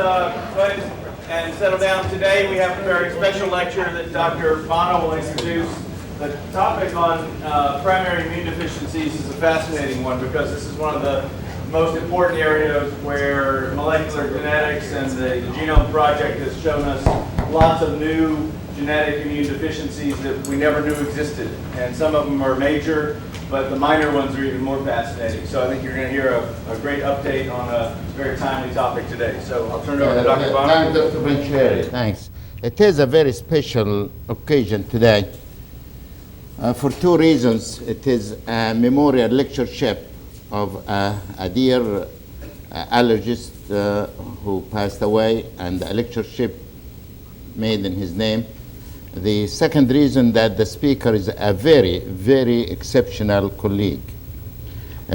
go ahead and settle down. Today we have a very special lecture that Dr. Bono will introduce. The topic on primary immune deficiencies is a fascinating one because this is one of the most important areas where molecular genetics and the Genome Project has shown us lots of new genetic immune deficiencies that we never knew existed. And some of them are major, but the minor ones are even more fascinating. So I think you're going to hear a great update on a very timely topic today. So I'll turn it over to Dr. Bono. Thanks, Dr. Bencheri. Thanks. It is a very special occasion today for two reasons. It is a memorial lectureship of a dear allergist who passed away, and a lectureship made in his name. The second reason that the speaker is a very, very exceptional colleague.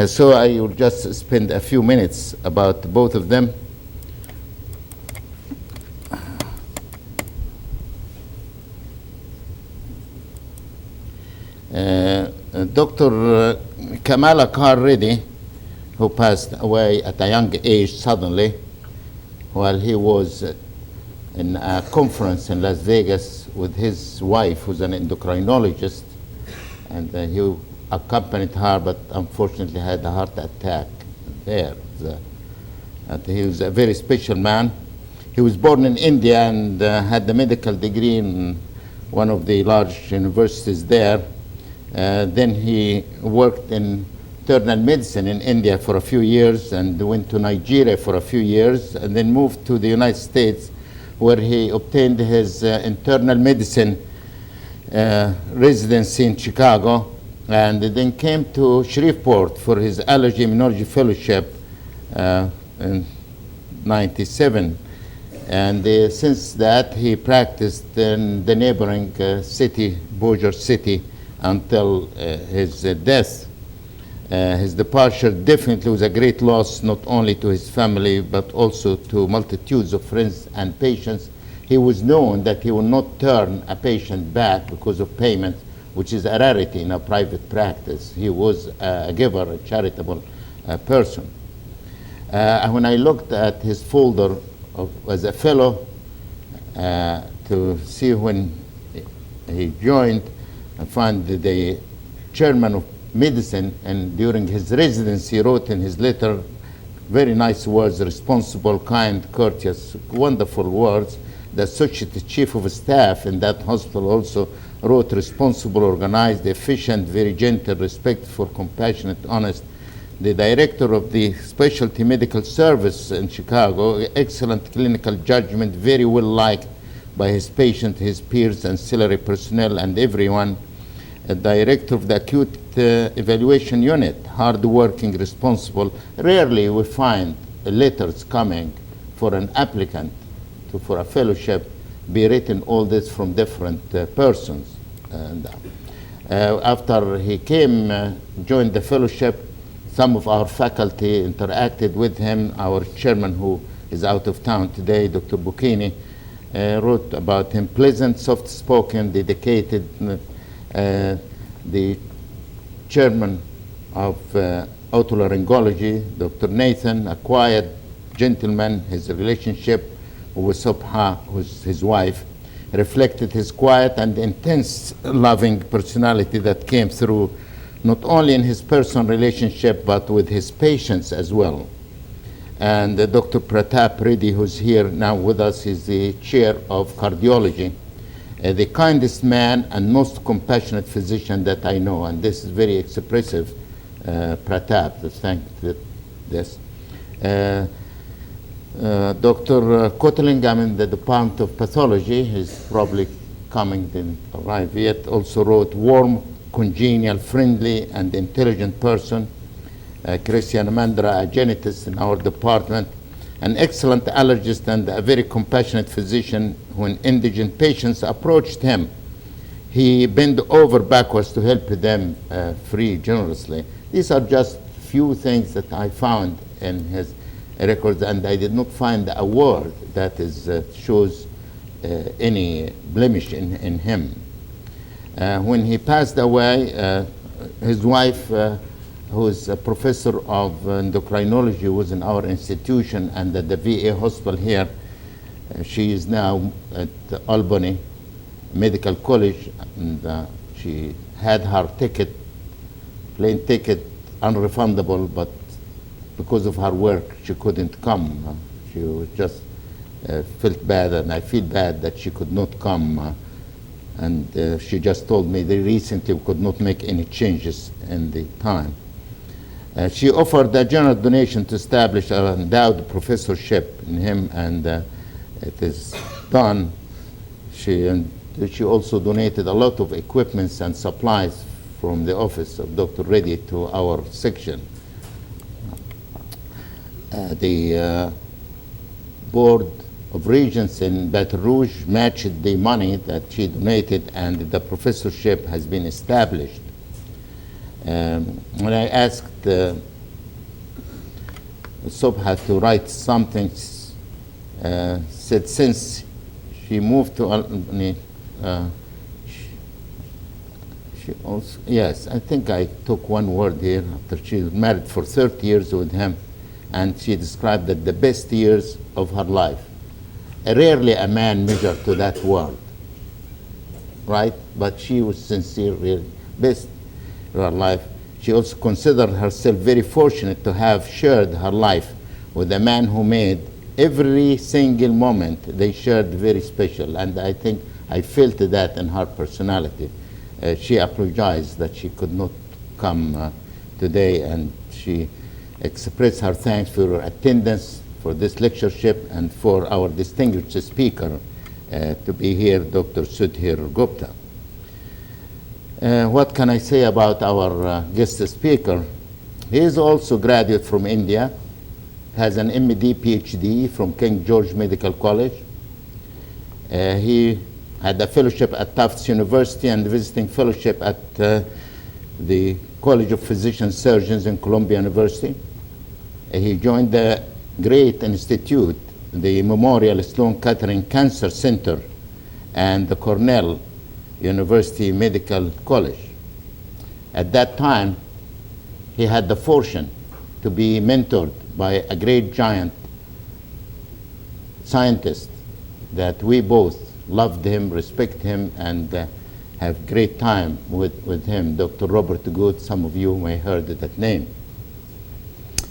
So I will just spend a few minutes about both of them. Dr. Kamala Reddy, who passed away at a young age suddenly while he was in a conference in Las Vegas with his wife, who's an endocrinologist, and he accompanied her, but unfortunately had a heart attack there. And he was a very special man. He was born in India and had the medical degree in one of the large universities there. Then he worked in internal medicine in India for a few years and went to Nigeria for a few years and then moved to the United States, where he obtained his internal medicine residency in Chicago, and then came to Shreveport for his allergy immunology fellowship in '97. And since that, he practiced in the neighboring city, Bossier City, until his death. His departure definitely was a great loss, not only to his family, but also to multitudes of friends and patients. He was known that he would not turn a patient back because of payment, which is a rarity in a private practice. He was a giver, a charitable person. When I looked at his folder as a fellow to see when he joined, I found the chairman of medicine, and during his residency wrote in his letter very nice words: responsible, kind, courteous, wonderful words. The associate chief of staff in that hospital also wrote responsible, organized, efficient, very gentle, respectful, compassionate, honest. The director of the specialty medical service in Chicago, excellent clinical judgment, very well liked by his patient, his peers, ancillary personnel, and everyone. A director of the acute evaluation unit, hard-working, responsible. Rarely we find letters coming for an applicant for a fellowship be written all this from different persons. And after he came, joined the fellowship, some of our faculty interacted with him. Our chairman, who is out of town today, Dr. Buchini, wrote about him: pleasant, soft-spoken, dedicated. The chairman of otolaryngology, Dr. Nathan, a quiet gentleman. His relationship with Subha, who's his wife, reflected his quiet and intense loving personality that came through not only in his personal relationship but with his patients as well. And Dr. Pratap Reddy, who's here now with us, is the chair of cardiology. The kindest man and most compassionate physician that I know, and this is very expressive, Pratap, to thank this. Dr. Kotling, I'm in the Department of Pathology. He's probably coming, didn't arrive yet. Also wrote warm, congenial, friendly, and intelligent person. Christian Mandra, a genetist in our department, an excellent allergist and a very compassionate physician. When indigent patients approached him, he bent over backwards to help them free generously. These are just few things that I found in his records, and I did not find a word that shows any blemish in him. When he passed away, his wife, who's a professor of endocrinology, was in our institution and at the VA hospital here. She is now at Albany Medical College, and she had her ticket, plane ticket, unrefundable, but because of her work, she couldn't come. She was just felt bad, and I feel bad that she could not come. And she just told me they recently could not make any changes in the time. She offered a general donation to establish an endowed professorship in him, and it is done. She also donated a lot of equipments and supplies from the office of Dr. Reddy to our section. The Board of Regents in Baton Rouge matched the money that she donated, and the professorship has been established. When I asked Subha to write something, said since she moved to Albany, she also, yes, I think I took one word here after she was married for 30 years with him, and she described that the best years of her life. Rarely a man measured to that word, right? But she was sincere, really, best of her life. She also considered herself very fortunate to have shared her life with a man who made every single moment they shared very special, and I think I felt that in her personality. She apologized that she could not come today, and she expressed her thanks for her attendance for this lectureship and for our distinguished speaker to be here, Dr. Sudhir Gupta. What can I say about our guest speaker? He is also a graduate from India, has an MD, PhD from King George Medical College. He had a fellowship at Tufts University and visiting fellowship at the College of Physician Surgeons in Columbia University. He joined the great institute, the Memorial Sloan Kettering Cancer Center, and the Cornell University Medical College. At that time, he had the fortune to be mentored by a great giant scientist that we both loved him, respect him, and have great time with him, Dr. Robert Good. Some of you may heard that name.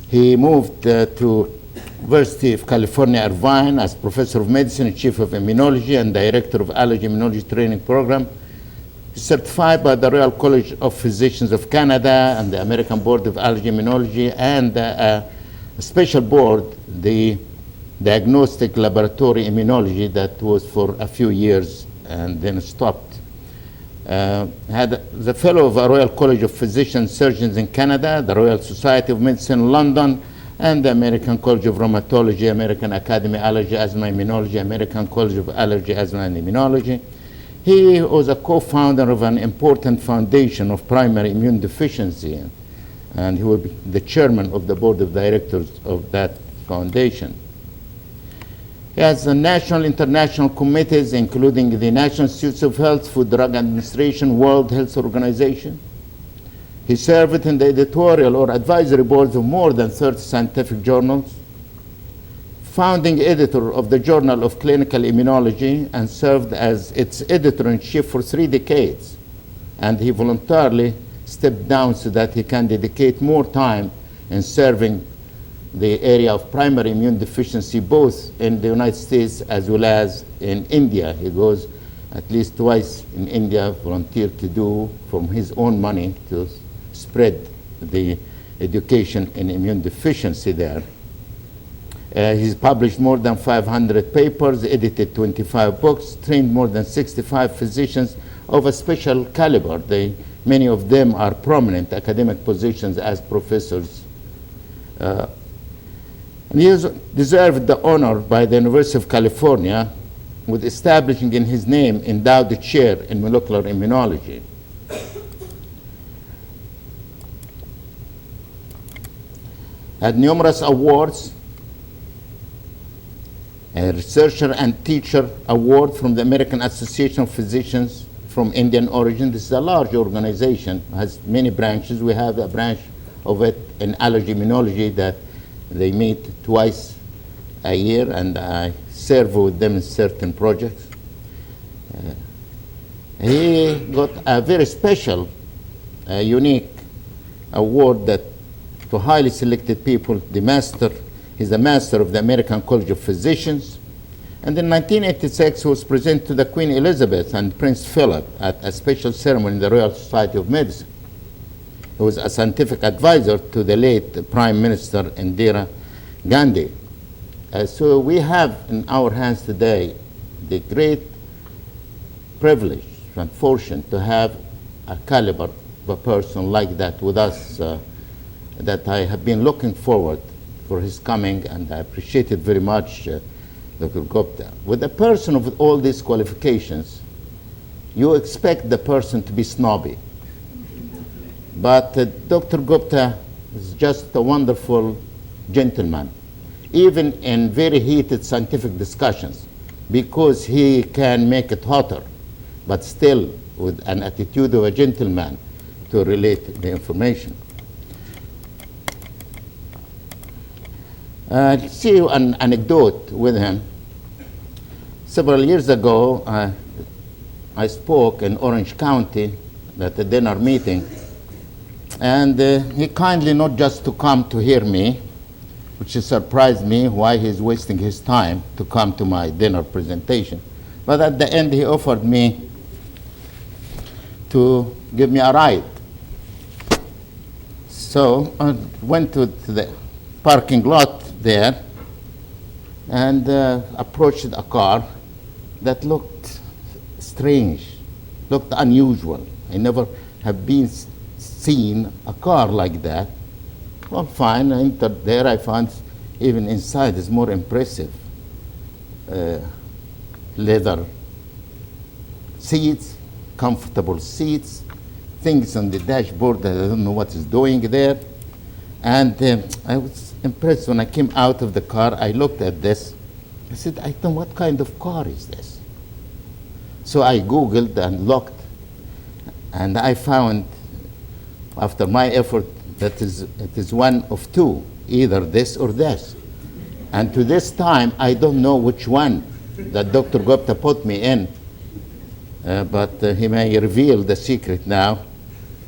He moved to University of California, Irvine as Professor of Medicine, Chief of Immunology, and Director of Allergy Immunology Training Program. He's certified by the Royal College of Physicians of Canada and the American Board of Allergy Immunology, and a special board, the Diagnostic Laboratory Immunology, that was for a few years and then stopped. Had the fellow of the Royal College of Physicians Surgeons in Canada, the Royal Society of Medicine in London, and the American College of Rheumatology, American Academy of Allergy, Asthma, Immunology, American College of Allergy, Asthma, and Immunology. He was a co-founder of an important foundation of primary immune deficiency, and he will be the chairman of the board of directors of that foundation. He has national, international committees, including the National Institutes of Health, Food Drug Administration, World Health Organization. He served in the editorial or advisory boards of more than 30 scientific journals, founding editor of the Journal of Clinical Immunology, and served as its editor-in-chief for 3 decades. And he voluntarily stepped down so that he can dedicate more time in serving the area of primary immune deficiency, both in the United States as well as in India. He goes at least twice in India, volunteered to do from his own money to spread the education in immune deficiency there. He's published more than 500 papers, edited 25 books, trained more than 65 physicians of a special caliber. Many of them are prominent academic positions as professors. And he has deserved the honor by the University of California with establishing in his name endowed chair in molecular immunology. Had numerous awards, a researcher and teacher award from the American Association of Physicians from Indian origin. This is a large organization, has many branches. We have a branch of it in allergy immunology that they meet twice a year, and I serve with them in certain projects. He got a very special, unique award that to highly selected people, he's a master of the American College of Physicians. And in 1986, he was presented to the Queen Elizabeth and Prince Philip at a special ceremony in the Royal Society of Medicine. He was a scientific advisor to the late Prime Minister Indira Gandhi. So we have in our hands today the great privilege and fortune to have a caliber of a person like that with us, that I have been looking forward for his coming, and I appreciate it very much, Dr. Gupta. With a person with all these qualifications, you expect the person to be snobby. But Dr. Gupta is just a wonderful gentleman, even in very heated scientific discussions, because he can make it hotter, but still with an attitude of a gentleman to relate the information. I'll see you an anecdote with him. Several years ago, I spoke in Orange County at a dinner meeting, and he kindly, not just to come to hear me, which surprised me why he's wasting his time to come to my dinner presentation, but at the end he offered me to give me a ride. So I went to the parking lot there and approached a car that looked strange, looked unusual. I never have seen a car like that. Well, fine, I entered there. I found even inside is more impressive. Leather seats, comfortable seats, things on the dashboard that I don't know what is doing there. And I was impressed when I came out of the car. I looked at this. I said, I don't know, what kind of car is this? So I Googled and looked, and I found, after my effort, that it is one of two, either this or this. And to this time, I don't know which one that Dr. Gupta put me in, but he may reveal the secret now.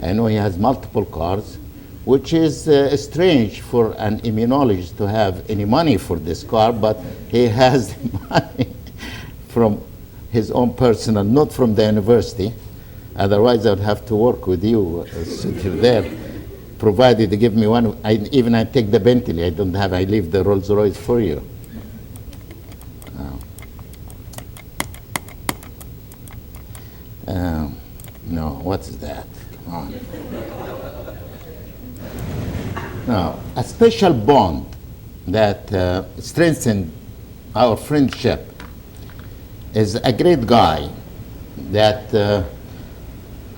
I know he has multiple cars, which is strange for an immunologist to have any money for this car, but he has money from his own personal, not from the university. Otherwise, I would have to work with you, Sudhir, there, provided they give me one. I take the Bentley. I don't have. I leave the Rolls Royce for you. No, what's that? Come on. Now, a special bond that strengthened our friendship is a great guy that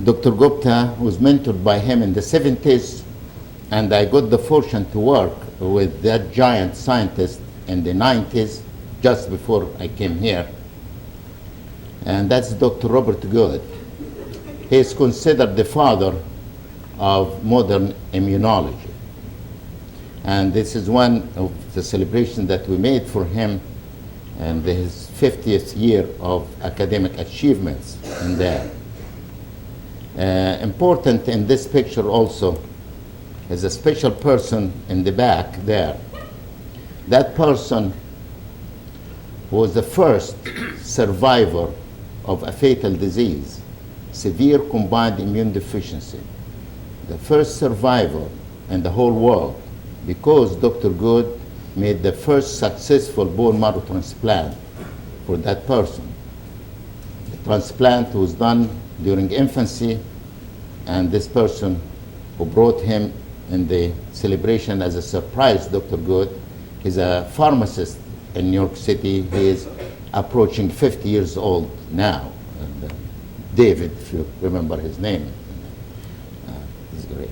Dr. Gupta was mentored by him in the 70s, and I got the fortune to work with that giant scientist in the 90s, just before I came here. And that's Dr. Robert Good. He is considered the father of modern immunology. And this is one of the celebrations that we made for him and his 50th year of academic achievements in there. Important in this picture also is a special person in the back there. That person was the first survivor of a fatal disease, severe combined immune deficiency. The first survivor in the whole world, because Dr. Good made the first successful bone marrow transplant for that person. The transplant was done during infancy, and this person who brought him in the celebration as a surprise, Dr. Good, is a pharmacist in New York City. He is approaching 50 years old now. And, David, if you remember his name. He's great.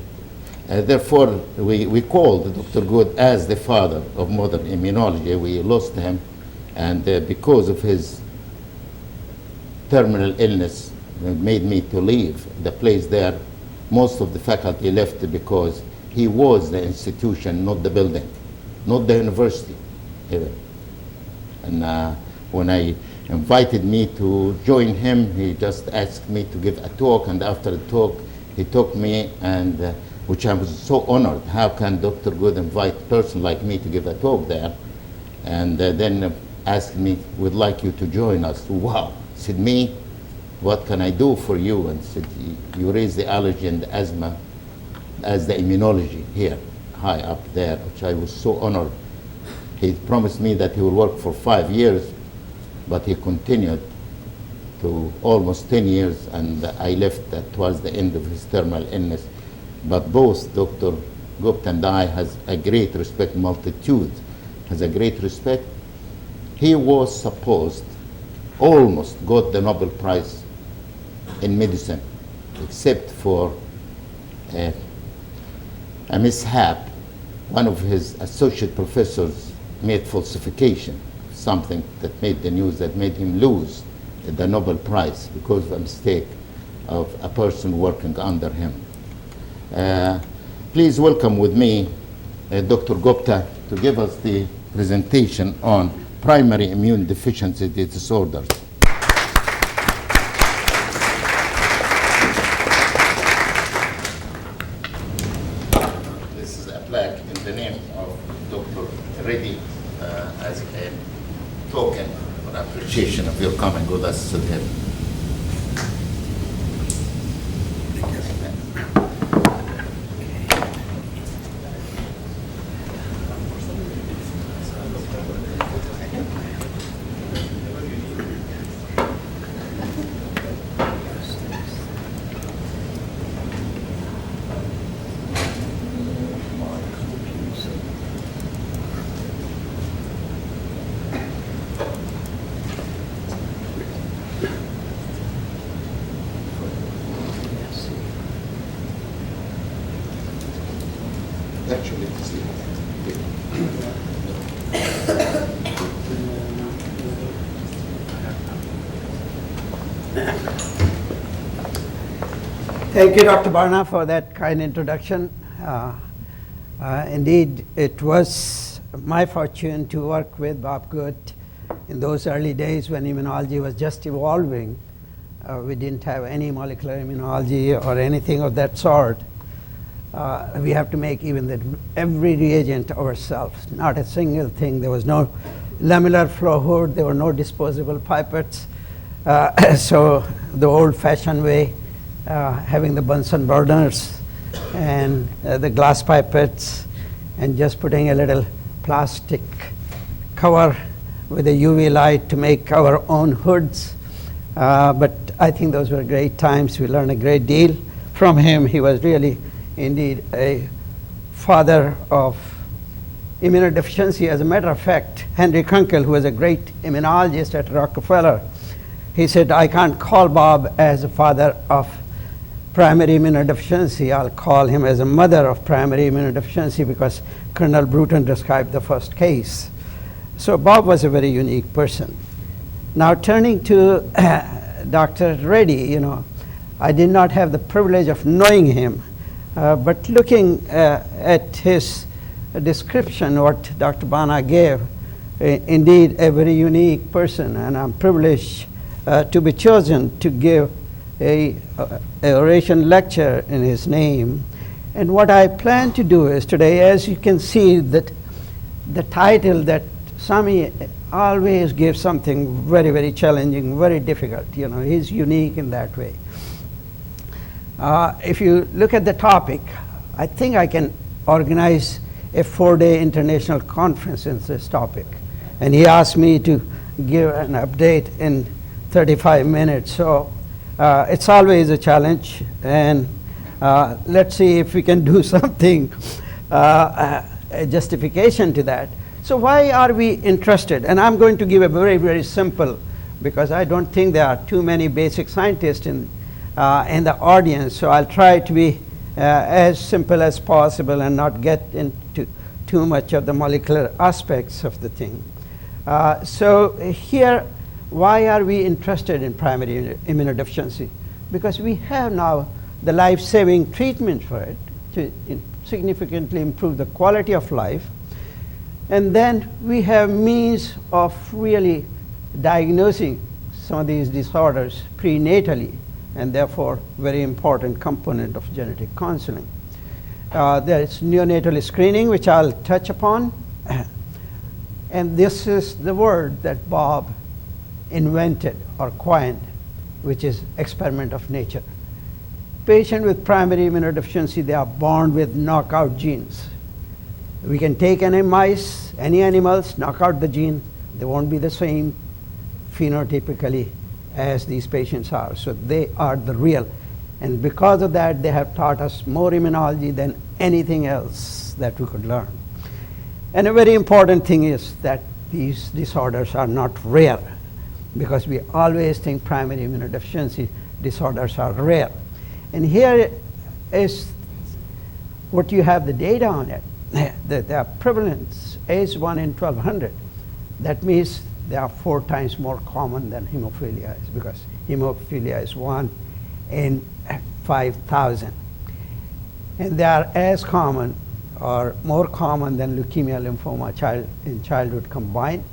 Therefore, we called Dr. Good as the father of modern immunology. We lost him, and because of his terminal illness, made me to leave the place there. Most of the faculty left because he was the institution, not the building, not the university even. And when I invited me to join him, he just asked me to give a talk, and after the talk, he took me, and which I was so honored. How can Dr. Good invite a person like me to give a talk there? And then asked me, would like you to join us. Wow. I said, me? What can I do for you? And said, you raise the allergy and the asthma as the immunology here, high up there, which I was so honored. He promised me that he will work for 5 years, but he continued to almost 10 years, and I left towards the end of his terminal illness. But both Dr. Gupta and I has a great respect, multitude has a great respect. He was supposed, almost got the Nobel Prize in medicine, except for a mishap. One of his associate professors made falsification, something that made the news, that made him lose the Nobel Prize because of a mistake of a person working under him. Please welcome with me Dr. Gupta to give us the presentation on primary immune deficiency disorders. This is a plaque in the name of Dr. Reddy as a token for appreciation of your coming with us, Sudhir. Actually, see. Thank you, Dr. Barna, for that kind introduction. Indeed, it was my fortune to work with Bob Good in those early days when immunology was just evolving. We didn't have any molecular immunology or anything of that sort. We have to make even every reagent ourselves, not a single thing. There was no lamellar flow hood, there were no disposable pipettes. So the old-fashioned way, having the Bunsen burners and the glass pipettes and just putting a little plastic cover with a UV light to make our own hoods. But I think those were great times. We learned a great deal from him. He was really indeed a father of immunodeficiency. As a matter of fact, Henry Kunkel, who was a great immunologist at Rockefeller, he said, I can't call Bob as a father of primary immunodeficiency. I'll call him as a mother of primary immunodeficiency because Colonel Bruton described the first case. So Bob was a very unique person. Now turning to Dr. Reddy, I did not have the privilege of knowing him. But looking at his description, what Dr. Bana gave, indeed a very unique person, and I'm privileged to be chosen to give a oration lecture in his name. And what I plan to do is today, as you can see, that the title that Sami always gives something very, very challenging, very difficult. He's unique in that way. If you look at the topic, I think I can organize a 4-day international conference in this topic. And he asked me to give an update in 35 minutes. So it's always a challenge. And let's see if we can do something, a justification to that. So why are we interested? And I'm going to give a very, very simple, because I don't think there are too many basic scientists in the audience, so I'll try to be as simple as possible and not get into too much of the molecular aspects of the thing. So here, why are we interested in primary immunodeficiency? Because we have now the life-saving treatment for it, significantly improve the quality of life. And then we have means of really diagnosing some of these disorders prenatally, and therefore very important component of genetic counseling. There's neonatal screening, which I'll touch upon. And this is the word that Bob invented or coined, which is experiment of nature. Patient with primary immunodeficiency, they are born with knockout genes. We can take any mice, any animals, knock out the gene, they won't be the same phenotypically as these patients are. So they are the real. And because of that, they have taught us more immunology than anything else that we could learn. And a very important thing is that these disorders are not rare, because we always think primary immunodeficiency disorders are rare. And here is what you have the data on it. The prevalence is 1 in 1,200. That means they are 4 times more common than hemophilia is, because hemophilia is 1 in 5,000. And they are as common or more common than leukemia, lymphoma in childhood combined.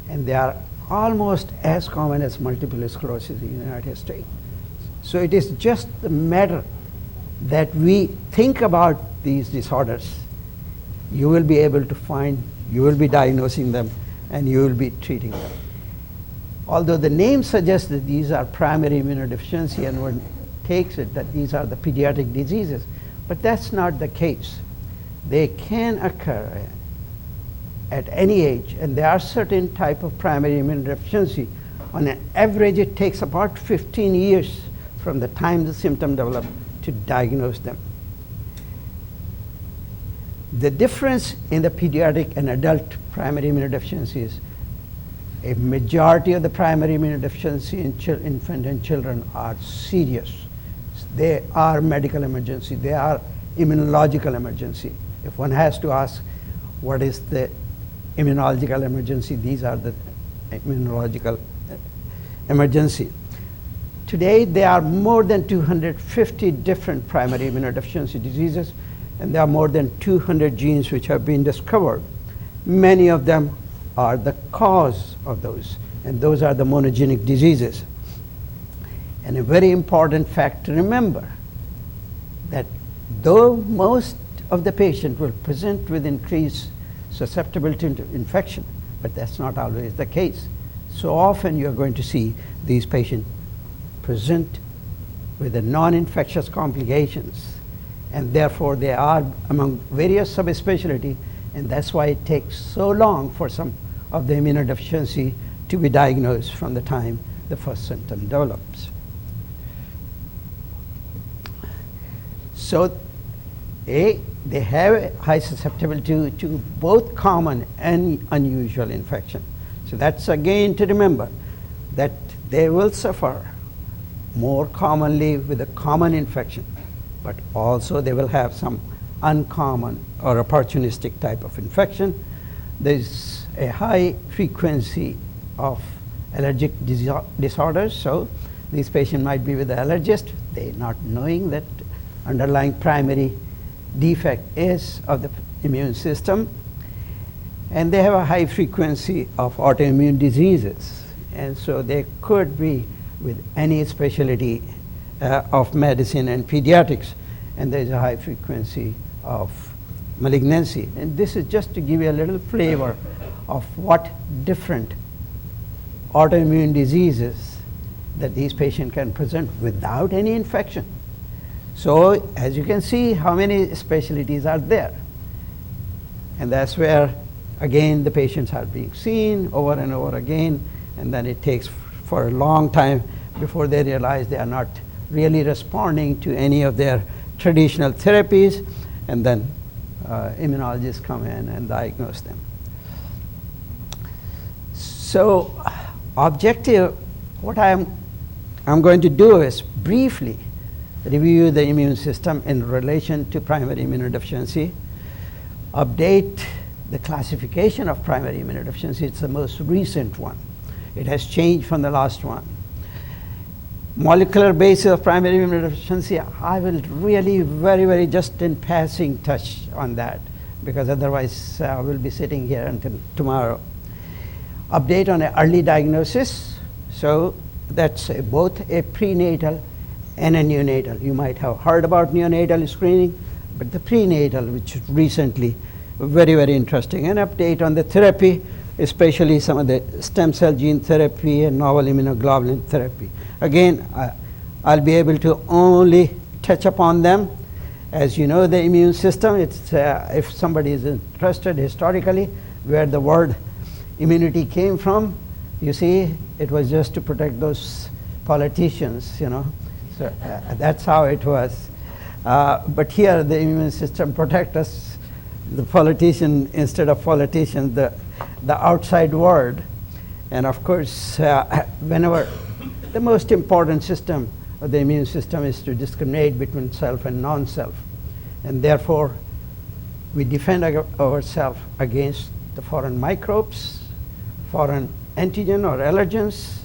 And they are almost as common as multiple sclerosis in the United States. So it is just the matter that we think about these disorders. You will be able to find, you will be diagnosing them, and you will be treating them. Although the name suggests that these are primary immunodeficiency, and one takes it that these are the pediatric diseases, but that's not the case. They can occur at any age, and there are certain type of primary immunodeficiency. On an average, it takes about 15 years from the time the symptom develop to diagnose them. The difference in the pediatric and adult primary immunodeficiency is a majority of the primary immunodeficiency in infant and children are serious. They are medical emergency. They are immunological emergency. If one has to ask what is the immunological emergency, these are the immunological emergency. Today, there are more than 250 different primary immunodeficiency diseases, and there are more than 200 genes which have been discovered. Many of them are the cause of those, and those are the monogenic diseases. And a very important fact to remember, that though most of the patient will present with increased susceptibility to infection, but that's not always the case. So often you're going to see these patients present with the non-infectious complications, and therefore they are among various subspecialty, and that's why it takes so long for some of the immunodeficiency to be diagnosed from the time the first symptom develops. So they have a high susceptibility to both common and unusual infection. So that's again to remember that they will suffer more commonly with a common infection, but also they will have some uncommon or opportunistic type of infection. There's a high frequency of allergic disorders, so these patients might be with the allergist, they not knowing that underlying primary defect is of the immune system, and they have a high frequency of autoimmune diseases, and so they could be with any specialty of medicine and pediatrics, and there's a high frequency of malignancy. And this is just to give you a little flavor of what different autoimmune diseases that these patients can present without any infection. So as you can see, how many specialties are there. And that's where, again, the patients are being seen over and over again, and then it takes for a long time before they realize they are not really responding to any of their traditional therapies, and then immunologists come in and diagnose them. So objective, what I'm going to do is briefly review the immune system in relation to primary immunodeficiency, update the classification of primary immunodeficiency. It's the most recent one. It has changed from the last one. And then give you a little flavor of what different autoimmune diseases that these patients can present without any infection. So as you can see, how many specialties are there. And that's where, again, the patients are being seen over and over again, and then it takes for a long time before they realize they are not really responding to any of their traditional therapies, and then immunologists come in and diagnose them. So Molecular basis of primary immunodeficiency, I will really very just in passing touch on that, because otherwise we'll be sitting here until tomorrow. Update on early diagnosis. So that's both a prenatal and a neonatal. You might have heard about neonatal screening, but the prenatal, which is recently very interesting. An update on the therapy, especially some of the stem cell gene therapy and novel immunoglobulin therapy. Again, I'll be able to only touch upon them. As you know, the immune system, it's, if somebody is interested historically where the word immunity came from, you see, it was just to protect those politicians, you know. So that's how it was. But here, the immune system protects us, the politician, instead of politicians, the outside world. And of course, whenever the most important system of the immune system is to discriminate between self and non-self. And therefore, we defend ourselves against the foreign microbes, foreign antigen or allergens,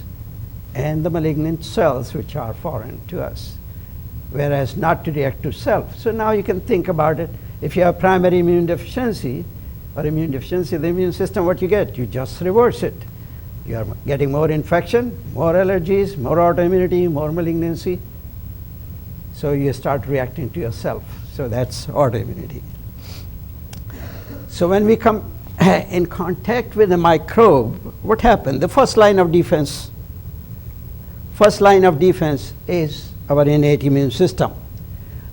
and the malignant cells which are foreign to us, whereas not to react to self. So now you can think about it. If you have primary immune deficiency or immune deficiency of the immune system, what you get? You just reverse it. You are getting more infection, more allergies, more autoimmunity, more malignancy. So you start reacting to yourself. So that's autoimmunity. So when we come in contact with a microbe, what happened? The first line of defense is our innate immune system.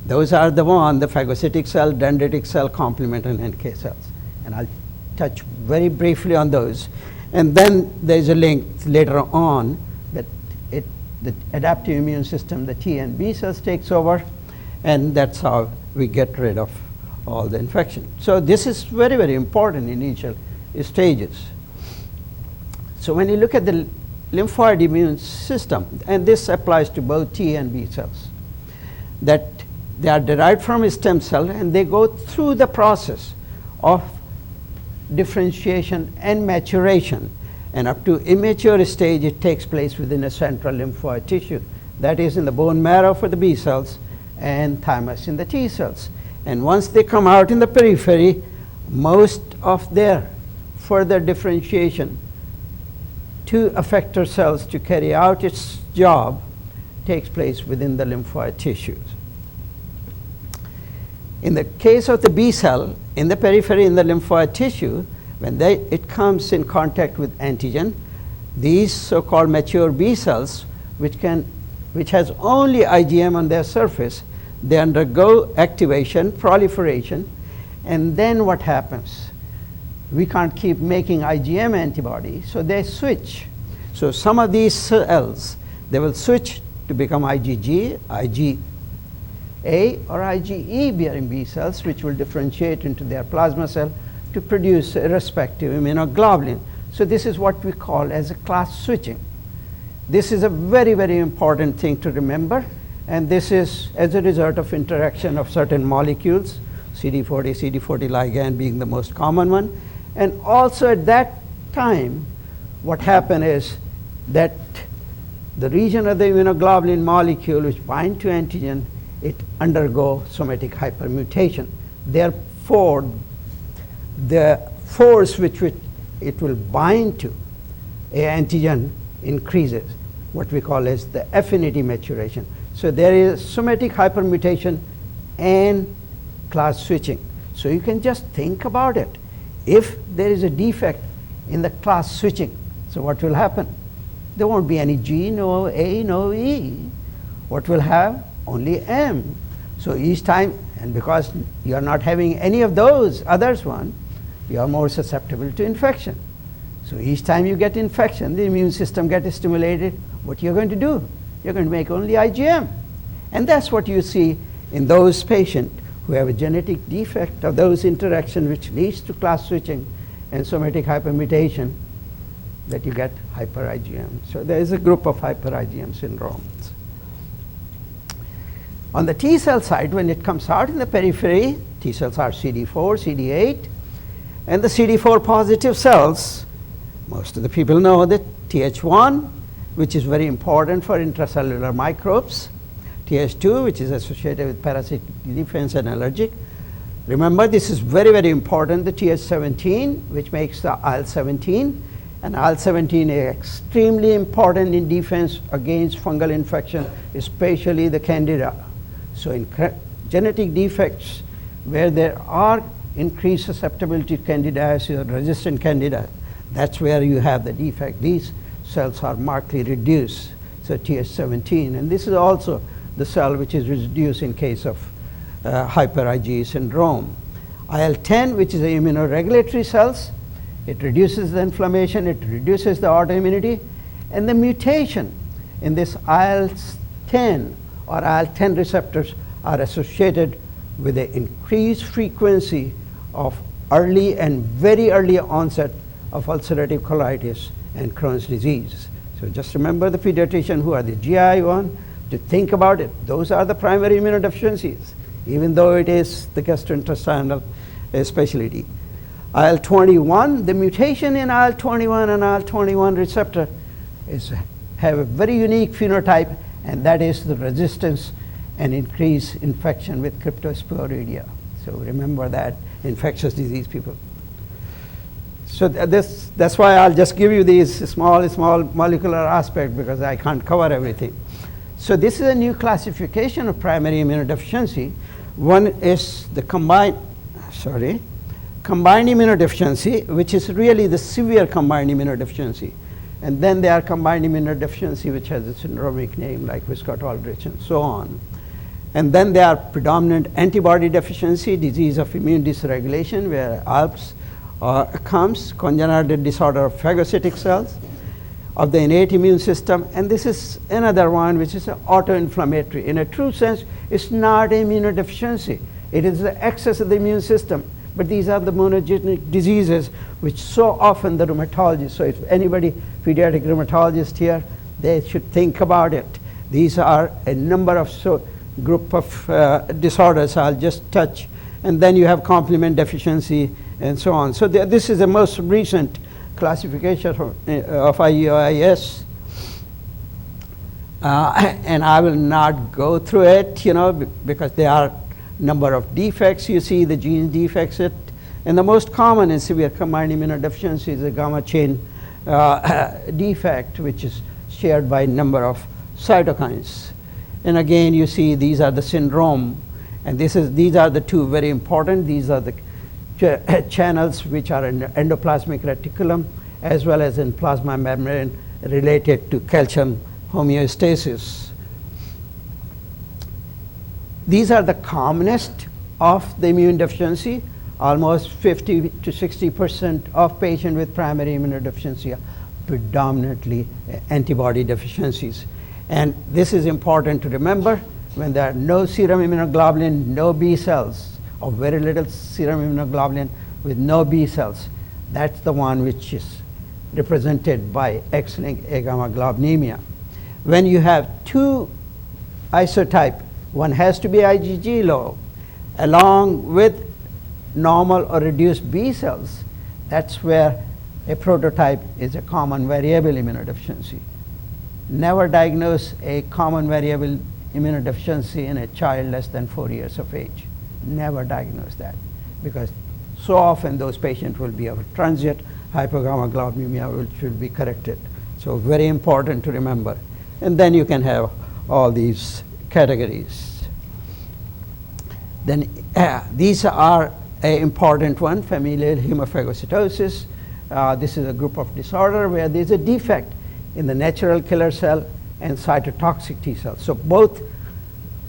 Those are the phagocytic cell, dendritic cell, complement, and NK cells. And I'll touch very briefly on those. And then there's a link later on that the adaptive immune system, the T and B cells takes over, and that's how we get rid of all the infection. So this is very important in initial stages. So when you look at the lymphoid immune system, and this applies to both T and B cells, that they are derived from a stem cell and they go through the process of differentiation and maturation, and up to immature stage it takes place within a central lymphoid tissue, that is in the bone marrow for the B cells and thymus in the T cells. And once they come out in the periphery, most of their further differentiation to effector cells to carry out its job takes place within the lymphoid tissues. In the case of the B cell, in the periphery in the lymphoid tissue, when it comes in contact with antigen, these so-called mature B cells, which has only IgM on their surface, they undergo activation, proliferation, and then what happens? We can't keep making IgM antibodies, so they switch. So some of these cells, they will switch to become IgG, IgA, or IgE bearing B cells, which will differentiate into their plasma cell to produce a respective immunoglobulin. So this is what we call as a class switching. This is a very important thing to remember, and this is as a result of interaction of certain molecules, CD40 ligand being the most common one. And also at that time, what happened is that the region of the immunoglobulin molecule which bind to antigen, it undergo somatic hypermutation. Therefore, the force which it will bind to an antigen increases, what we call as the affinity maturation. So there is somatic hypermutation and class switching. So you can just think about it. If there is a defect in the class switching, so what will happen? There won't be any G, no A, no E. What will have? Only M. So each time, and because you are not having any of those others one, you are more susceptible to infection. So each time you get infection, the immune system gets stimulated. What you're going to do? You're going to make only IgM. And that's what you see in those patients who have a genetic defect of those interactions which leads to class switching and somatic hypermutation, that you get hyper IgM. So there is a group of hyper IgM syndromes. On the T cell side, when it comes out in the periphery, T cells are CD4, CD8, and the CD4 positive cells, most of the people know that Th1 which is very important for intracellular microbes. Th2, which is associated with parasitic defense and allergic. Remember, this is very, very important, the Th17, which makes the IL-17. And IL-17 is extremely important in defense against fungal infection, especially the Candida. So in genetic defects where there are increased susceptibility to candidiasis or resistant candida, that's where you have the defect. These cells are markedly reduced, so Th17. And this is also the cell which is reduced in case of hyper-IgE syndrome. IL-10, which is the immunoregulatory cells, it reduces the inflammation, it reduces the autoimmunity, and the mutation in this IL-10 or IL-10 receptors are associated with the increased frequency of early and very early onset of ulcerative colitis and Crohn's disease. So just remember the pediatrician who are the GI one to think about it. Those are the primary immunodeficiencies, even though it is the gastrointestinal specialty. IL-21, the mutation in IL-21 and IL-21 receptor have a very unique phenotype, and that is the resistance and increased infection with cryptosporidia. So remember that, infectious disease people. So that's why I'll just give you these small molecular aspects because I can't cover everything. So this is a new classification of primary immunodeficiency. One is the combined immunodeficiency, which is really the severe combined immunodeficiency. And then there are combined immunodeficiency, which has a syndromic name like Wiskott-Aldrich and so on. And then there are predominant antibody deficiency, disease of immune dysregulation, where ALPS comes, congenital disorder of phagocytic cells, of the innate immune system. And this is another one which is autoinflammatory. In a true sense, it's not immunodeficiency. It is the excess of the immune system. But these are the monogenic diseases which so often the rheumatologists, so if anybody, pediatric rheumatologist here, they should think about it. These are a number of group of disorders I'll just touch. And then you have complement deficiency and so on. So this is the most recent classification of IUIS. And I will not go through it, because there are number of defects. You see the gene defects. And the most common in severe combined immunodeficiency is a gamma chain defect, which is shared by a number of cytokines. And again, you see these are the syndrome. And these are the two very important. These are the channels which are in endoplasmic reticulum as well as in plasma membrane related to calcium homeostasis. These are the commonest of the immune deficiency. Almost 50 to 60% of patients with primary immunodeficiency are predominantly antibody deficiencies. And this is important to remember when there are no serum immunoglobulin, no B cells, or very little serum immunoglobulin with no B cells. That's the one which is represented by X-linked agammaglobulinemia. When you have two isotype, one has to be IgG low, along with normal or reduced B cells, that's where a prototype is a common variable immunodeficiency. Never diagnose a common variable immunodeficiency in a child less than 4 years of age. Never diagnose that, because so often those patients will be of transient hypogammaglobulinemia, which will be corrected. So very important to remember. And then you can have all these categories. Then these are an important one, familial hemophagocytosis. This is a group of disorder where there's a defect in the natural killer cell and cytotoxic T cells. So both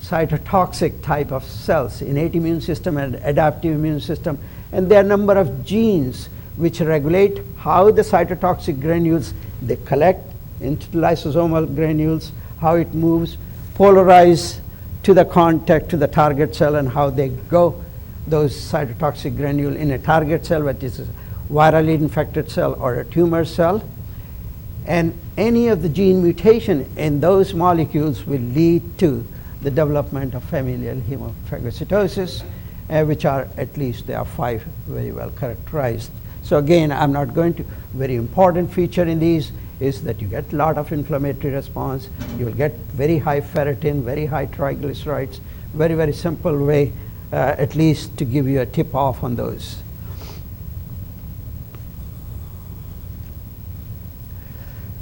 cytotoxic type of cells, innate immune system and adaptive immune system, and there are a number of genes which regulate how the cytotoxic granules, they collect into lysosomal granules, how it moves, polarize to the contact to the target cell, and how they go, those cytotoxic granule in a target cell, which is a virally infected cell or a tumor cell. And any of the gene mutation in those molecules will lead to the development of familial hemophagocytosis, which are at least there are 5 very well characterized. So again, I'm not going to, very important feature in these is that you get a lot of inflammatory response, you will get very high ferritin, very high triglycerides, very, very simple way, at least to give you a tip off on those.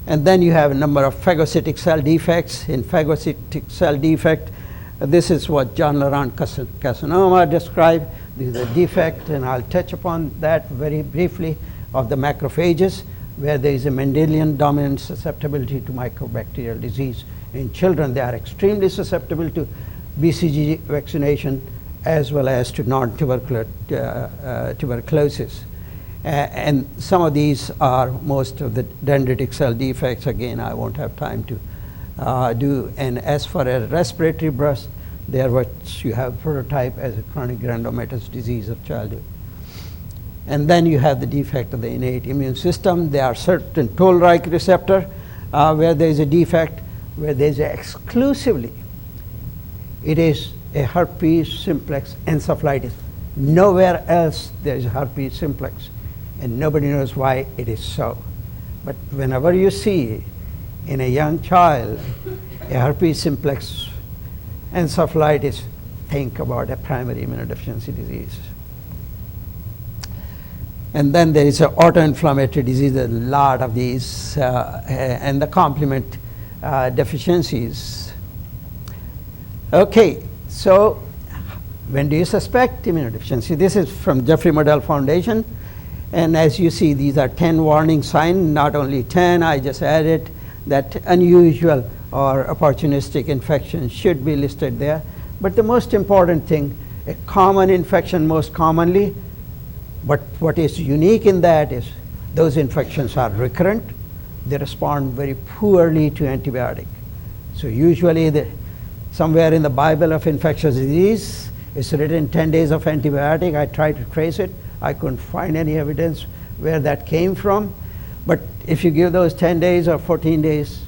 And then you have a number of phagocytic cell defects. In phagocytic cell defect, this is what John Laurent carcinoma described. This is a defect, and I'll touch upon that very briefly, of the macrophages, where there is a Mendelian dominant susceptibility to microbacterial disease. In children, they are extremely susceptible to BCG vaccination as well as to non-tubercular tuberculosis. And some of these are most of the dendritic cell defects. Again, I won't have time to do. And as for a respiratory burst, they are what you have prototype as a chronic granulomatous disease of childhood. And then you have the defect of the innate immune system. There are certain toll-like receptor where there is a defect, where there is exclusively, it is a herpes simplex encephalitis. Nowhere else there is herpes simplex, and nobody knows why it is so. But whenever you see in a young child a herpes simplex encephalitis, think about a primary immunodeficiency disease. And then there is an autoinflammatory disease, a lot of these, and the complement deficiencies. Okay, so when do you suspect immunodeficiency? This is from Jeffrey Modell Foundation. And as you see, these are 10 warning signs, not only 10, I just added that unusual or opportunistic infection should be listed there. But the most important thing, a common infection most commonly, but what is unique in that is those infections are recurrent. They respond very poorly to antibiotic. So usually somewhere in the Bible of infectious disease, it's written 10 days of antibiotic. I tried to trace it. I couldn't find any evidence where that came from. But if you give those 10 days or 14 days,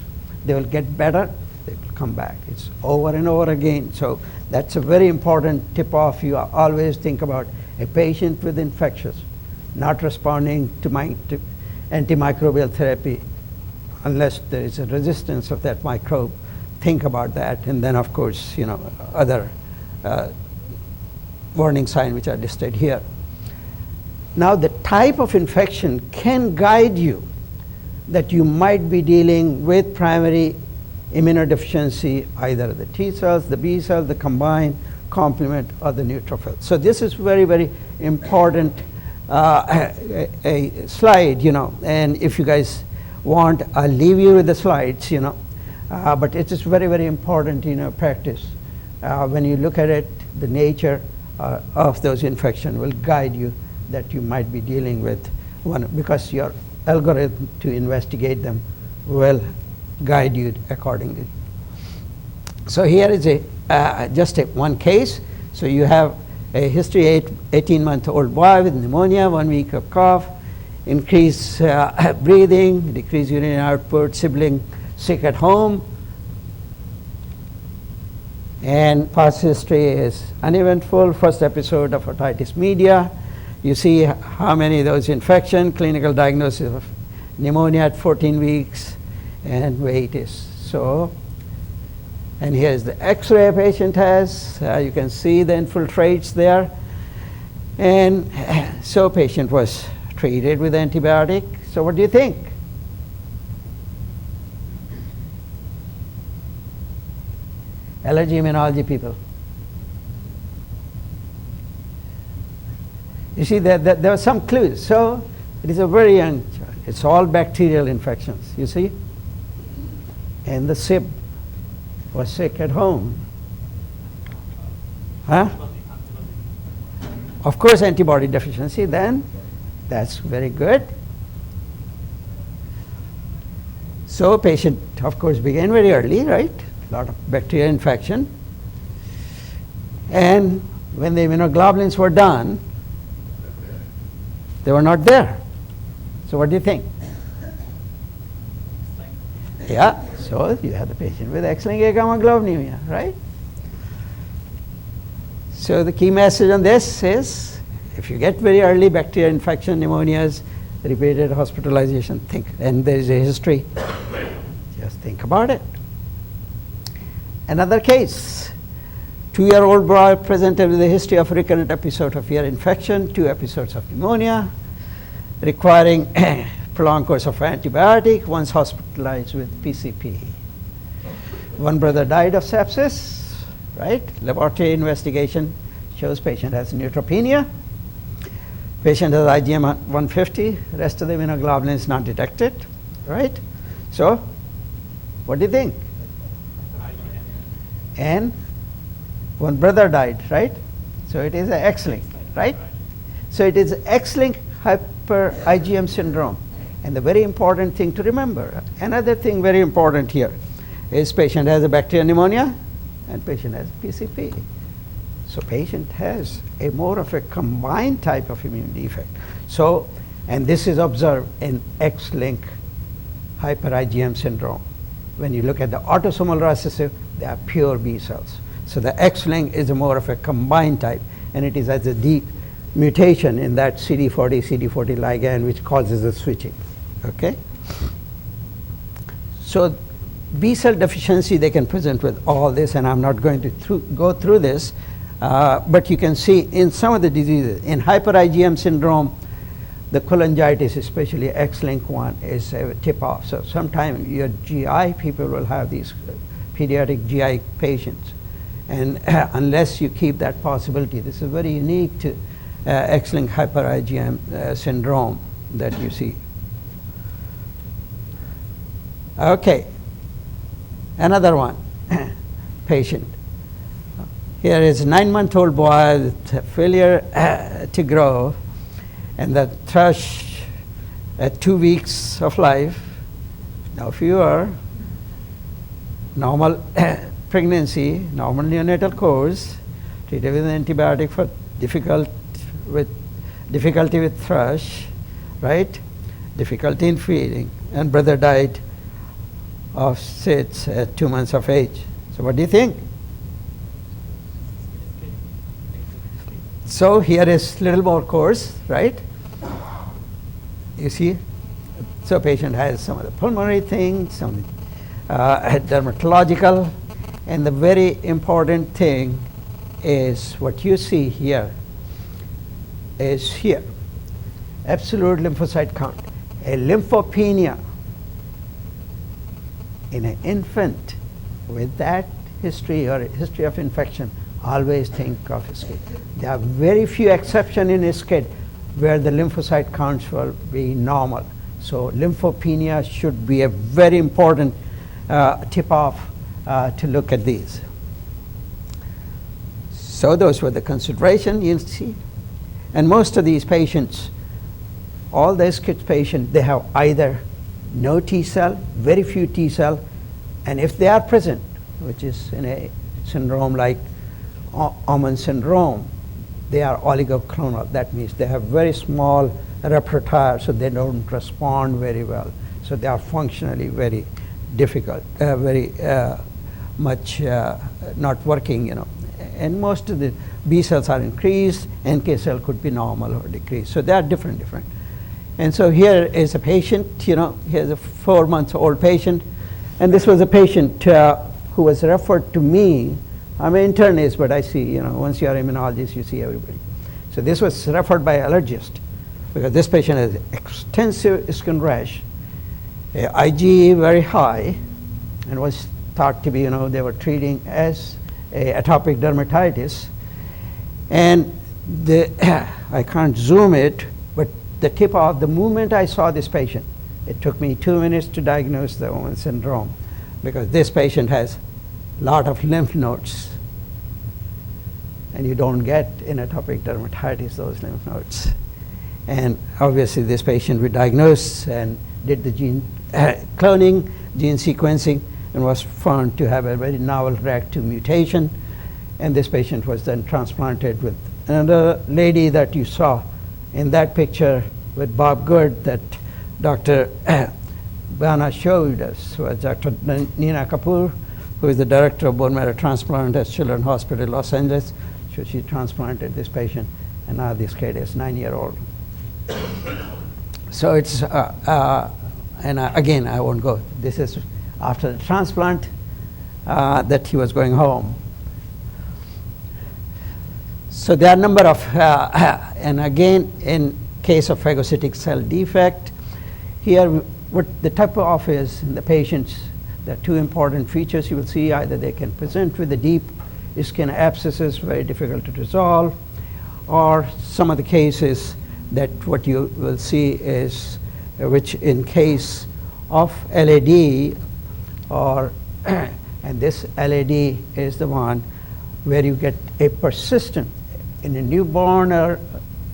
they will get better. They will come back. It's over and over again. So that's a very important tip-off. You always think about a patient with infectious not responding to antimicrobial therapy unless there is a resistance of that microbe. Think about that. And then, of course, other warning signs which are listed here. Now, the type of infection can guide you that you might be dealing with primary immunodeficiency, either the T cells, the B cells, the combined complement, or the neutrophils. So this is very, very important a slide, and if you guys want, I'll leave you with the slides, but it is very, very important, practice. When you look at it, the nature of those infections will guide you that you might be dealing with one, because your algorithm to investigate them will guide you accordingly. So here is just one case. So you have a history, 18-month-old boy with pneumonia, 1 week of cough, increased breathing, decreased urinary output, sibling sick at home, and past history is uneventful. First episode of otitis media. You see how many of those infections, clinical diagnosis of pneumonia at 14 weeks, and weight is so. And here's the X-ray patient has. You can see the infiltrates there. And so patient was treated with antibiotic. So what do you think? Allergy immunology people. You see, there are some clues. So it is a very young child. It's all bacterial infections, you see. And the SIB was sick at home. Huh? Of course, antibody deficiency then. That's very good. So patient, of course, began very early, right? A lot of bacterial infection. And when the immunoglobulins were done, they were not there. So what do you think? Yeah, so you have the patient with X-linked gamma globulinemia, right? So the key message on this is, if you get very early bacterial infection, pneumonias, repeated hospitalization, and there is a history, just think about it. Another case, 2-year-old boy presented with a history of recurrent episode of ear infection, 2 episodes of pneumonia, requiring prolonged course of antibiotic, once hospitalized with PCP. One brother died of sepsis, right? Laboratory investigation shows patient has neutropenia. Patient has IgM 150, rest of the immunoglobulin is not detected, right? So, what do you think? And one brother died, right? So it is an X-link, right? So it is X-link hyper IgM syndrome. And the very important thing to remember, another thing very important here, is patient has a bacterial pneumonia and patient has PCP. So patient has a more of a combined type of immune defect. So, and this is observed in X-link hyper IgM syndrome. When you look at the autosomal recessive, they are pure B cells. So the X-link is a more of a combined type, and it is as a deep mutation in that CD40 ligand which causes the switching. Okay? So B cell deficiency, they can present with all this, and I'm not going to go through this, but you can see in some of the diseases, in hyper IgM syndrome, the cholangitis, especially X-link 1, is a tip-off. So sometimes your GI people will have these pediatric GI patients. And unless you keep that possibility, this is very unique to X-link hyper IgM syndrome that you see. Okay, another one, patient. Here is a 9-month-old boy with failure to grow, and the thrush at 2 weeks of life. Now fever, normal pregnancy, normal neonatal course, treated with antibiotic for difficulty with thrush, right? Difficulty in feeding, and brother died of SIDS at 2 months of age. So what do you think? So here is little more course, right? You see? So patient has some of the pulmonary things, some dermatological, and the very important thing is what you see here is here. Absolute lymphocyte count. A lymphopenia in an infant with that history or history of infection, always think of SCID. There are very few exceptions in SCID where the lymphocyte counts will be normal. So lymphopenia should be a very important tip-off to look at these. So those were the consideration you'll see. And most of these patients, all the SCID patients, they have either no T cell, very few T cell, and if they are present, which is in a syndrome like Oman syndrome, they are oligoclonal. That means they have very small repertoire, so they don't respond very well. So they are functionally very difficult, very much not working, you know. And most of the B cells are increased, NK cell could be normal or decreased. So they are different. And so here is a patient, you know, here's a 4-month-old patient, and this was a patient who was referred to me. I'm an internist, but I see, you know, once you are immunologist, you see everybody. So this was referred by allergist because this patient has extensive skin rash, IgE very high, and was thought to be, you know, they were treating as atopic dermatitis. And I can't zoom it, but the tip of the moment I saw this patient, it took me 2 minutes to diagnose the Owen syndrome because this patient has a lot of lymph nodes. And you don't get in atopic dermatitis those lymph nodes. And obviously this patient we diagnosed and did the gene cloning, gene sequencing, and was found to have a very novel RAC2 mutation. And this patient was then transplanted with another lady that you saw in that picture with Bob Good that Dr. Bana showed us, was Dr. Nina Kapoor, who is the director of bone marrow transplant at Children's Hospital, Los Angeles. So she transplanted this patient, and now this kid is 9-year-old. So it's, again, I won't go. This is after the transplant that he was going home. So there are a number of, and again, in case of phagocytic cell defect, here what the type of is in the patients, there are two important features you will see. Either they can present with the deep skin abscesses, very difficult to resolve, or some of the cases that what you will see is, which in case of LAD, or and this LAD is the one where you get a persistent, in a newborn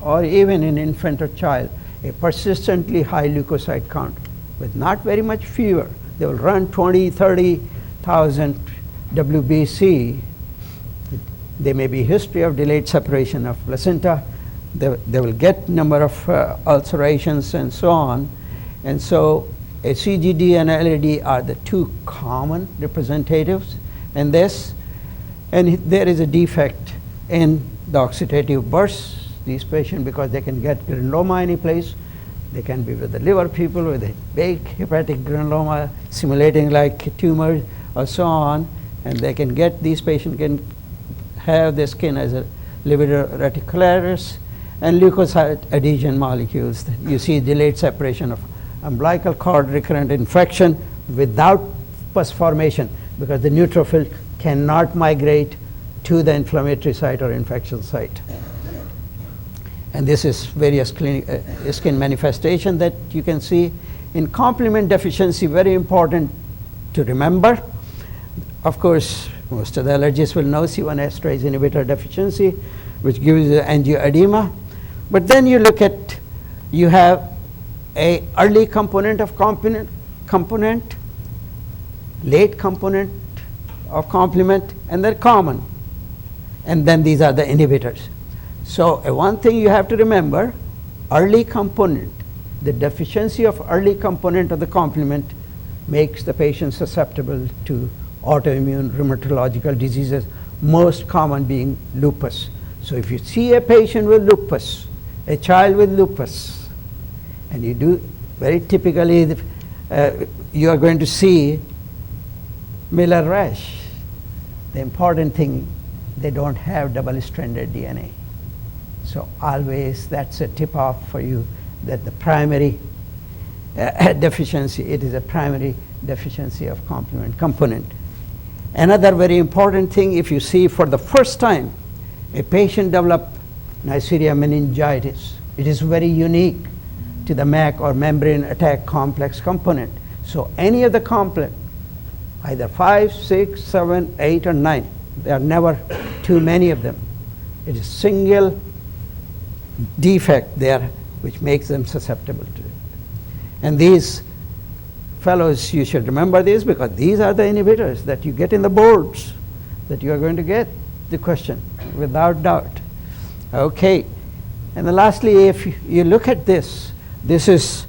or even in infant or child, a persistently high leukocyte count with not very much fever. They will run 20, 30,000 WBC. There may be history of delayed separation of placenta. They will get number of ulcerations and so on. And so a CGD and LAD are the two common representatives in this. And there is a defect in the oxidative bursts. These patients, because they can get granuloma any place, they can be with the liver people with a big hepatic granuloma simulating like tumors or so on, and they can get, these patients can have the skin as a liver reticularis and leukocyte adhesion molecules. You see delayed separation of umbilical cord recurrent infection without pus formation, because the neutrophil cannot migrate to the inflammatory site or infection site. And this is various skin manifestation that you can see. In complement deficiency, very important to remember. Of course, most of the allergists will know C1 esterase inhibitor deficiency, which gives you angioedema. But then you look at, you have a early component of component, late component of complement, and they're common. And then these are the inhibitors. So one thing you have to remember, early component, the deficiency of early component of the complement makes the patient susceptible to autoimmune rheumatological diseases, most common being lupus. So if you see a patient with lupus, a child with lupus, and you do, very typically, you are going to see Miller rash. The important thing, they don't have double-stranded DNA. So always that's a tip-off for you that the primary deficiency, it is a primary deficiency of complement component. Another very important thing, if you see for the first time a patient develop Neisseria meningitis, it is very unique to the MAC or membrane attack complex component. So any of the complex, either 5, 6, 7, 8, or 9, there are never too many of them. It is single defect there which makes them susceptible to it. And these fellows, you should remember this, because these are the inhibitors that you get in the boards, that you are going to get the question without doubt. Okay, and then lastly, if you look at this, this is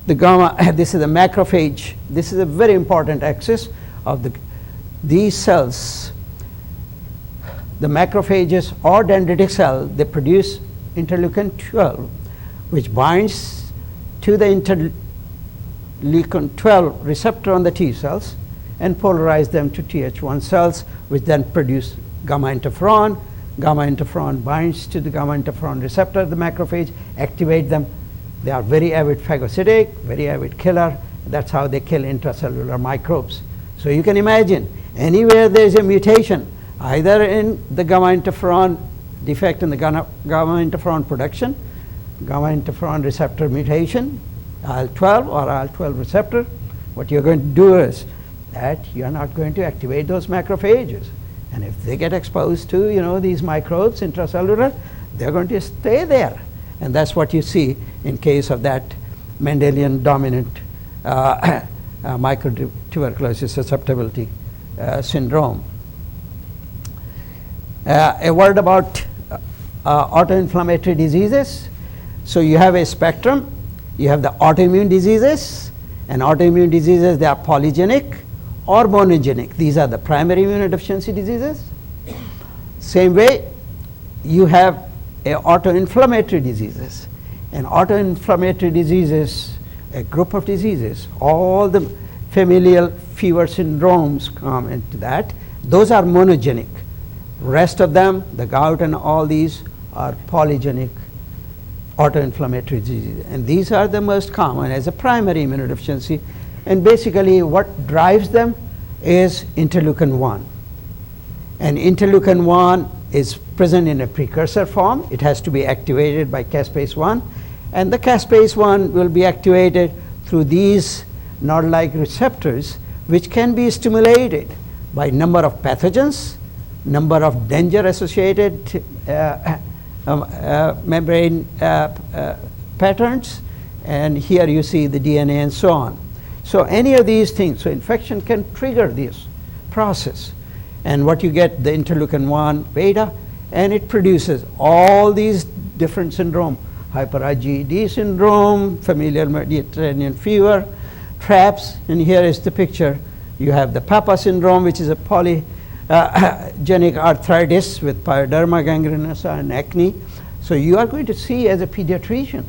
the gamma, this is the macrophage. This is a very important axis of these cells. The macrophages or dendritic cell, they produce interleukin 12, which binds to the interleukin 12 receptor on the T cells and polarize them to Th1 cells, which then produce gamma interferon. Gamma interferon binds to the gamma interferon receptor, the macrophage, activate them. They are very avid phagocytic, very avid killer. That's how they kill intracellular microbes. So you can imagine, anywhere there is a mutation, either in the gamma interferon defect in the gamma interferon production, gamma interferon receptor mutation, IL-12 or IL-12 receptor, what you're going to do is that you're not going to activate those macrophages. And if they get exposed to, these microbes intracellular, they're going to stay there. And that's what you see in case of that Mendelian dominant microtuberculosis susceptibility syndrome. A word about autoinflammatory diseases. So you have a spectrum. You have the autoimmune diseases, and autoimmune diseases, they are polygenic or monogenic. These are the primary immunodeficiency diseases. Same way, you have autoinflammatory diseases, And autoinflammatory diseases, a group of diseases, all the familial fever syndromes come into that. Those are monogenic. Rest of them, the gout and all these, are polygenic autoinflammatory diseases. And these are the most common as a primary immunodeficiency. And basically what drives them is interleukin 1. And interleukin 1 is present in a precursor form. It has to be activated by caspase 1. And the caspase 1 will be activated through these node-like receptors, which can be stimulated by number of pathogens, number of danger-associated membrane patterns, and here you see the DNA and so on. So any of these things, so infection can trigger this process. And what you get, the interleukin 1 beta, and it produces all these different syndrome, hyper-IgD syndrome, familial Mediterranean fever, TRAPS, and here is the picture. You have the PAPA syndrome, which is a polygenic arthritis with pyoderma gangrenosum and acne. So you are going to see as a pediatrician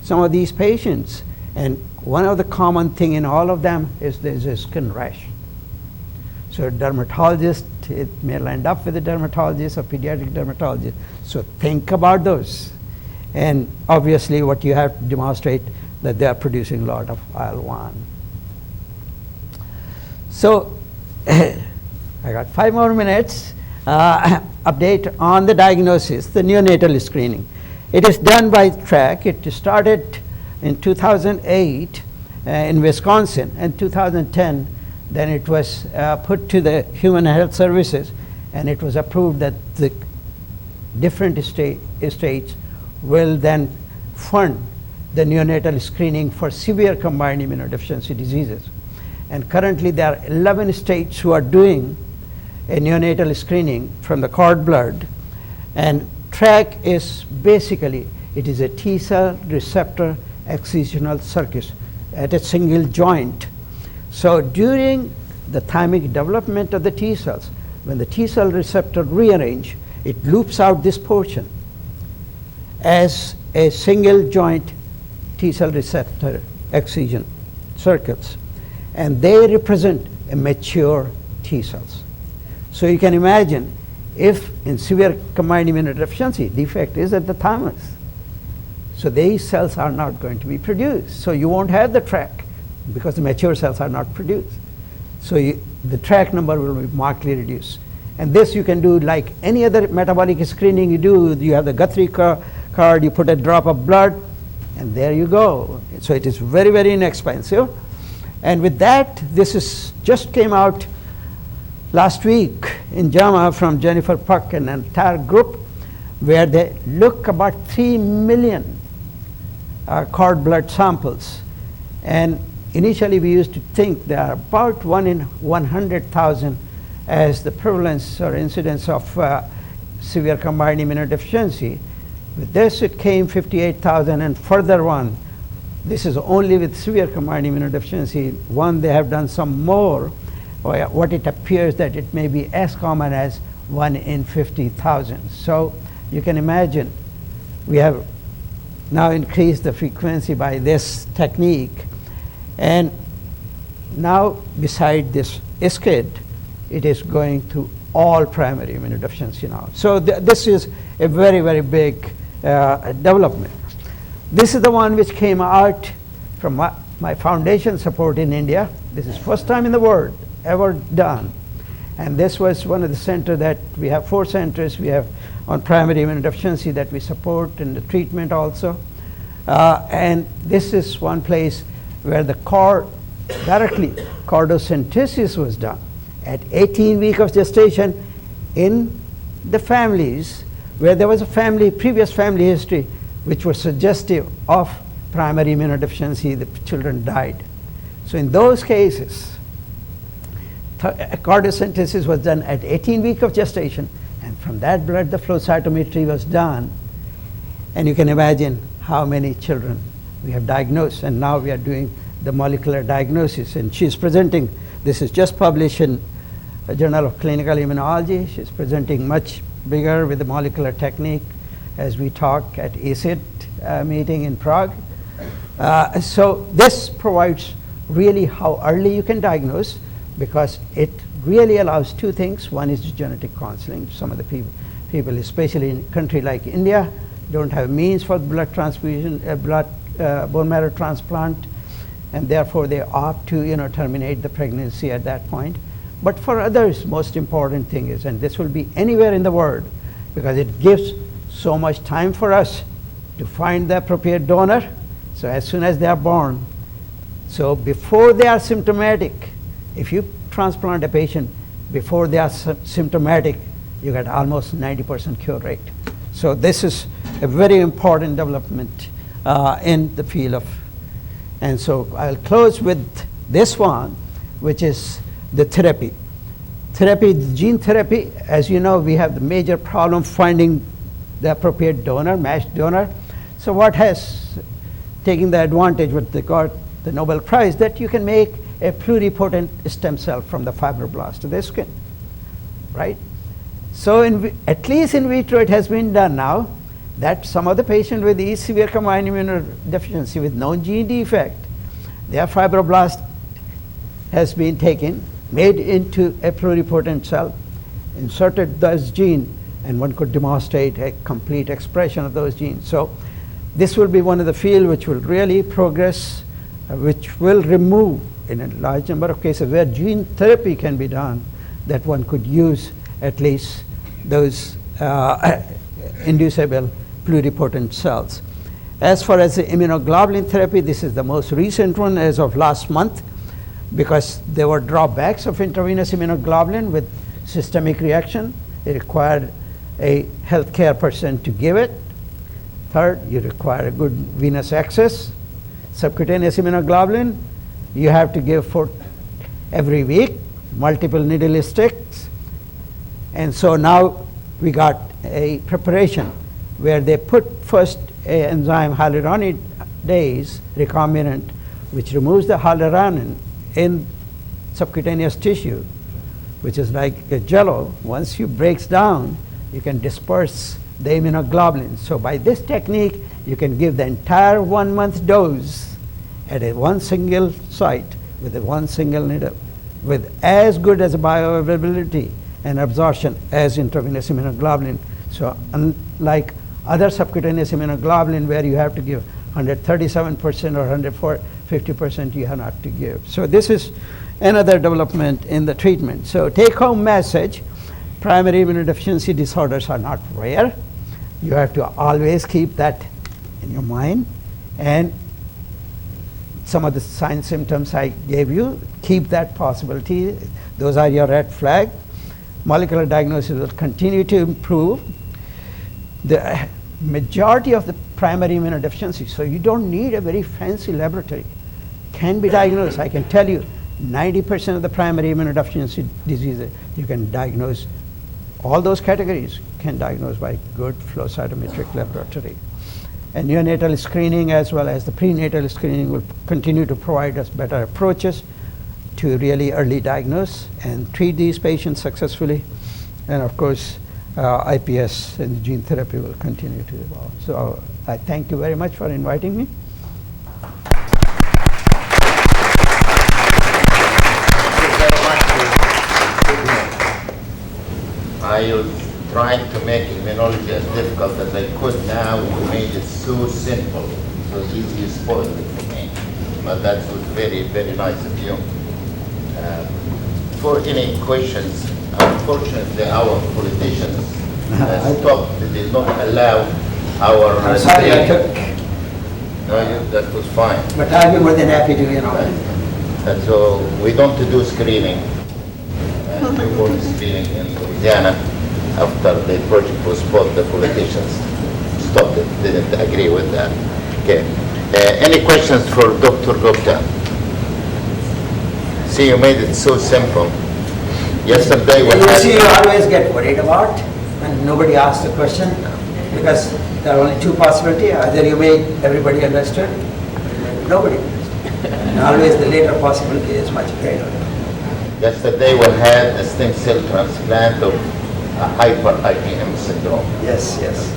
some of these patients, and one of the common thing in all of them is there's a skin rash. So a dermatologist, it may land up with a dermatologist or pediatric dermatologist. So think about those. And obviously what you have to demonstrate that they are producing a lot of IL-1. So I got 5 more minutes. Update on the diagnosis, the neonatal screening. It is done by track. It started in 2008 in Wisconsin, and 2010 then it was put to the Human Health Services, and it was approved that the different states will then fund the neonatal screening for severe combined immunodeficiency diseases. And currently there are 11 states who are doing a neonatal screening from the cord blood. And TRAC is basically, it is a T-cell receptor excisional circuit at a single joint. So during the thymic development of the T cells, when the T cell receptor rearrange, it loops out this portion as a single joint T cell receptor excision circuits, and they represent a mature T cells. So you can imagine if in severe combined immunodeficiency, defect is at the thymus. So these cells are not going to be produced. So you won't have the TRAC because the mature cells are not produced. So the TRAC number will be markedly reduced. And this you can do like any other metabolic screening you do. You have the Guthrie card, you put a drop of blood, and there you go. So it is very, very inexpensive. And with that, this is just came out last week in JAMA from Jennifer Puck and an entire group, where they look about 3 million cord blood samples. And initially we used to think there are about 1 in 100,000 as the prevalence or incidence of severe combined immunodeficiency. With this it came 58,000 and further one. This is only with severe combined immunodeficiency. One, they have done some more. What it appears that it may be as common as 1 in 50,000. So you can imagine we have now increased the frequency by this technique. And now beside this SCID, it is going to all primary immunodeficiency now. So this is a very, very big development. This is the one which came out from my foundation support in India. This is first time in the world ever done. And this was one of the centers that we have 4 centers we have on primary immunodeficiency that we support in the treatment also. And this is one place where the directly chordosynthesis was done at 18 weeks of gestation in the families where there was a previous family history which was suggestive of primary immunodeficiency. The children died. So in those cases, chordosynthesis was done at 18 weeks of gestation, and from that blood the flow cytometry was done. And you can imagine how many children we have diagnosed, and now we are doing the molecular diagnosis. And she's presenting, this is just published in a Journal of Clinical Immunology. She's presenting much bigger with the molecular technique as we talk at ACID meeting in Prague. So this provides really how early you can diagnose, because it really allows two things. One is genetic counseling. Some of the people, especially in a country like India, don't have means for blood transfusion, bone marrow transplant, and therefore they opt to terminate the pregnancy at that point. But for others, most important thing is, and this will be anywhere in the world, because it gives so much time for us to find the appropriate donor. So as soon as they are born, so before they are symptomatic, if you transplant a patient before they are symptomatic, you get almost 90% cure rate. So this is a very important development in the field of, and so I'll close with this one, which is the therapy. Gene therapy, as you know, we have the major problem finding the appropriate donor, matched donor. So what has taken the advantage with they got the Nobel Prize, that you can make a pluripotent stem cell from the fibroblast of the skin, right? So at least in vitro it has been done now, that some of the patients with these severe combined immunodeficiency with known gene defect, their fibroblast has been taken, made into a pluripotent cell, inserted those genes, and one could demonstrate a complete expression of those genes. So this will be one of the fields which will really progress, which will remove, in a large number of cases where gene therapy can be done, that one could use at least those inducible pluripotent cells. As far as the immunoglobulin therapy, this is the most recent one as of last month, because there were drawbacks of intravenous immunoglobulin with systemic reaction. It required a healthcare person to give it. Third, you require a good venous access. Subcutaneous immunoglobulin, you have to give for every week, multiple needle sticks. And so now we got a preparation where they put first an enzyme hyaluronidase recombinant, which removes the hyaluronin in subcutaneous tissue, which is like a jello. Once you breaks down, you can disperse the immunoglobulin. So by this technique, you can give the entire 1 month dose at a one single site with a one single needle, with as good as a bioavailability and absorption as intravenous immunoglobulin. So unlike other subcutaneous immunoglobulin where you have to give 137% or 150%, you have not to give. So this is another development in the treatment. So take home message, primary immunodeficiency disorders are not rare. You have to always keep that in your mind. And some of the sign symptoms I gave you, keep that possibility. Those are your red flag. Molecular diagnosis will continue to improve. The majority of the primary immunodeficiency, so you don't need a very fancy laboratory, can be diagnosed. I can tell you 90% of the primary immunodeficiency diseases you can diagnose. All those categories can diagnose by good flow cytometric laboratory. And neonatal screening as well as the prenatal screening will continue to provide us better approaches to really early diagnose and treat these patients successfully. And of course, IPS and gene therapy will continue to evolve. So I thank you very much for inviting me. I was trying to make immunology as difficult as I could. Now you made it so simple, so easy, you spoiled it for me. But that was very, very nice of you. For any questions, unfortunately our politicians stopped, they did not allow our... I'm sorry I took, No, that was fine. but I'll be more than happy to, And so we don't do screening. And we were screening in Louisiana after the project was bought, the politicians stopped it, didn't agree with that. Okay. Any questions for Dr. Gupta? See, you made it so simple. Yesterday we You see, you had... always get worried about when nobody asks the question, because there are only two possibilities. Either you made everybody understood, or nobody understood. And always the later possibility is much greater. Yesterday we had a stem cell transplant of a hyper IgM syndrome. Yes, yes.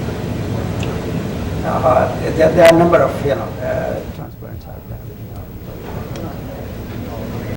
there are a number of